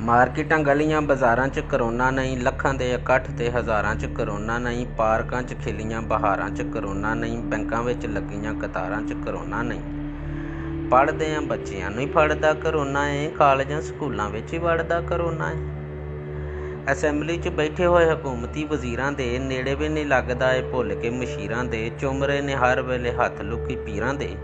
ਮਾਰਕੀਟਾਂ ਗਲੀਆਂ ਬਾਜ਼ਾਰਾਂ 'ਚ ਕਰੋਨਾ ਨਹੀਂ, ਲੱਖਾਂ ਦੇ ਇਕੱਠ ਤੇ ਹਜ਼ਾਰਾਂ 'ਚ ਕਰੋਨਾ ਨਹੀਂ, ਪਾਰਕਾਂ 'ਚ ਖਿਲੀਆਂ ਬਹਾਰਾਂ 'ਚ ਕਰੋਨਾ ਨਹੀਂ, ਬੈਂਕਾਂ ਵਿੱਚ ਲੱਗੀਆਂ ਕਤਾਰਾਂ 'ਚ ਕਰੋਨਾ ਨਹੀਂ। ਪੜ੍ਹਦਿਆਂ ਬੱਚਿਆਂ ਨੂੰ ਹੀ ਫੜਦਾ ਕਰੋਨਾ ਏ, ਕਾਲਜਾਂ ਸਕੂਲਾਂ ਵਿੱਚ ਹੀ ਵੜਦਾ ਕਰੋਨਾ ਏ। ਅਸੈਂਬਲੀ 'ਚ ਬੈਠੇ ਹੋਏ ਹਕੂਮਤੀ ਵਜ਼ੀਰਾਂ ਦੇ ਨੇੜੇ ਵੀ ਨਹੀਂ ਲੱਗਦਾ ਏ, ਭੁੱਲ ਕੇ ਮਸ਼ੀਰਾਂ ਦੇ ਚੁੰਮ ਰਹੇ ਨੇ ਹਰ ਵੇਲੇ ਹੱਥ ਲੁਕੀ ਪੀਰਾਂ ਦੇ।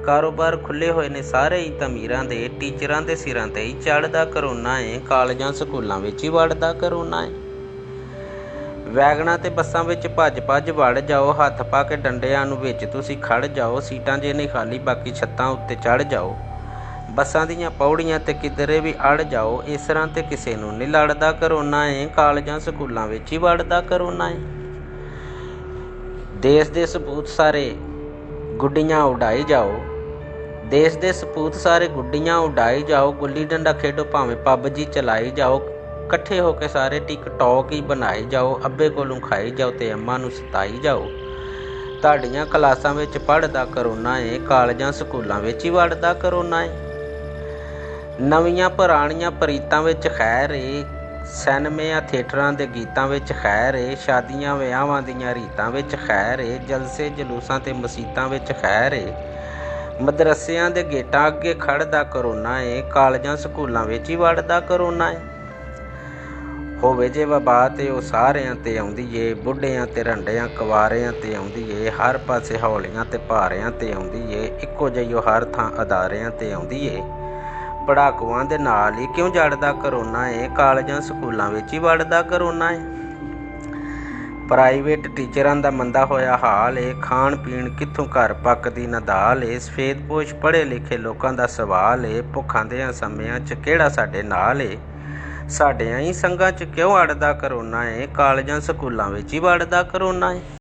ਕਾਰੋਬਾਰ ਖੁੱਲ੍ਹੇ ਹੋਏ ਨੇ ਸਾਰੇ ਹੀ ਤਮੀਰਾਂ ਦੇ, ਟੀਚਰਾਂ ਦੇ ਸਿਰਾਂ 'ਤੇ ਹੀ ਚੜ੍ਹਦਾ ਕਰੋਨਾ ਏ, ਕਾਲਜਾਂ ਸਕੂਲਾਂ ਵਿੱਚ ਹੀ ਵੜਦਾ ਕਰੋਨਾ ਏ। ਵੈਗਨਾਂ ਤੇ ਬੱਸਾਂ ਵਿੱਚ ਭੱਜ ਵੜ ਜਾਓ, ਹੱਥ ਪਾ ਕੇ ਡੰਡਿਆਂ ਨੂੰ ਵਿੱਚ ਤੁਸੀਂ ਖੜ੍ਹ ਜਾਓ, ਸੀਟਾਂ ਜੇ ਨਹੀਂ ਖਾਲੀ ਬਾਕੀ ਛੱਤਾਂ ਉੱਤੇ ਚੜ੍ਹ ਜਾਓ। ਬੱਸਾਂ ਦੀਆਂ ਪੌੜੀਆਂ 'ਤੇ ਕਿਧਰੇ ਵੀ ਅੜ ਜਾਓ, ਇਸ ਤਰ੍ਹਾਂ 'ਤੇ ਕਿਸੇ ਨੂੰ ਨਹੀਂ ਲੜਦਾ ਕਰੋਨਾ ਏ, ਕਾਲਜਾਂ ਸਕੂਲਾਂ ਵਿੱਚ ਹੀ ਵੜਦਾ ਕਰੋਨਾ ਏ। ਦੇਸ਼ ਦੇ ਸਪੂਤ ਸਾਰੇ ਗੁੱਡੀਆਂ ਉਡਾਈ ਜਾਓ, ਦੇਸ਼ ਦੇ ਸਪੂਤ ਸਾਰੇ ਗੁੱਡੀਆਂ ਉਡਾਈ ਜਾਓ, ਗੁੱਲੀ ਡੰਡਾ ਖੇਡੋ ਭਾਵੇਂ ਪੱਬਜੀ ਚਲਾਈ ਜਾਓ, ਇਕੱਠੇ ਹੋ ਕੇ ਸਾਰੇ ਟਿਕਟੌਕ ਹੀ ਬਣਾਈ ਜਾਓ, ਅੱਬੇ ਕੋਲੋਂ ਖਾਈ ਜਾਓ ਤੇ ਅੰਮਾਂ ਨੂੰ ਸਤਾਈ ਜਾਓ। ਤੁਹਾਡੀਆਂ ਕਲਾਸਾਂ ਵਿੱਚ ਪੜ੍ਹਦਾ ਕਰੋਨਾ ਏ, ਕਾਲਜਾਂ ਸਕੂਲਾਂ ਵਿੱਚ ਹੀ ਵੜਦਾ ਕਰੋਨਾ ਏ। ਨਵੀਆਂ ਪੁਰਾਣੀਆਂ ਪ੍ਰੀਤਾਂ ਵਿੱਚ ਖੈਰ ਏ, ਸਿਨੇਮਿਆਂ ਥੀਏਟਰਾਂ ਦੇ ਗੀਤਾਂ ਵਿੱਚ ਖੈਰ ਏ, ਸ਼ਾਦੀਆਂ ਵਿਆਹਾਂ ਦੀਆਂ ਰੀਤਾਂ ਵਿੱਚ ਖੈਰ ਏ, ਜਲਸੇ ਜਲੂਸਾਂ ਤੇ ਮਸੀਤਾਂ ਵਿੱਚ ਖੈਰ ਏ। ਮਦਰੱਸਿਆਂ ਦੇ ਗੇਟਾਂ ਅੱਗੇ ਖੜ੍ਹਦਾ ਕਰੋਨਾ ਏ, ਕਾਲਜਾਂ ਸਕੂਲਾਂ ਵਿੱਚ ਹੀ ਵੜਦਾ ਕਰੋਨਾ ਏ। ਹੋਵੇ ਜੇ ਵਬਾ ਤੇ ਉਹ ਸਾਰਿਆਂ 'ਤੇ ਆਉਂਦੀ ਏ, ਬੁੱਢਿਆਂ ਤੇ ਰੰਡਿਆਂ ਕੁਆਰਿਆਂ 'ਤੇ ਆਉਂਦੀ ਏ, ਹਰ ਪਾਸੇ ਹੌਲੀਆਂ ਤੇ ਭਾਰਿਆਂ 'ਤੇ ਆਉਂਦੀ ਏ, ਇੱਕੋ ਜਿਹੀ ਉਹ ਹਰ ਥਾਂ ਅਦਾਰਿਆਂ 'ਤੇ ਆਉਂਦੀ ਏ। ਪੜਾਕੂਆਂ ਦੇ ਨਾਲ ਹੀ ਕਿਉਂ ਜੜਦਾ ਕਰੋਨਾ ਏ, ਕਾਲਜਾਂ ਸਕੂਲਾਂ ਵਿੱਚ ਹੀ ਵੜਦਾ ਕਰੋਨਾ ਏ। ਪ੍ਰਾਈਵੇਟ ਟੀਚਰਾਂ ਦਾ ਮੰਦਾ ਹੋਇਆ ਹਾਲ ਏ, ਖਾਣ ਪੀਣ ਕਿੱਥੋਂ ਘਰ ਪੱਕਦੀ ਨਾ ਦਾਲ ਏ, ਸਫੇਦਪੋਸ਼ ਪੜ੍ਹੇ ਲਿਖੇ ਲੋਕਾਂ ਦਾ ਸਵਾਲ ਏ, ਭੁੱਖਾਂ ਦਿਆਂ ਸਮਿਆਂ 'ਚ ਕਿਹੜਾ ਸਾਡੇ ਨਾਲ ਏ। ਸਾਡਿਆਂ ਹੀ ਸੰਘਾਂ 'ਚ ਕਿਉਂ ਅੜਦਾ ਕਰੋਨਾ ਏ, ਕਾਲਜਾਂ ਸਕੂਲਾਂ ਵਿੱਚ ਹੀ ਵੜਦਾ ਕਰੋਨਾ ਏ।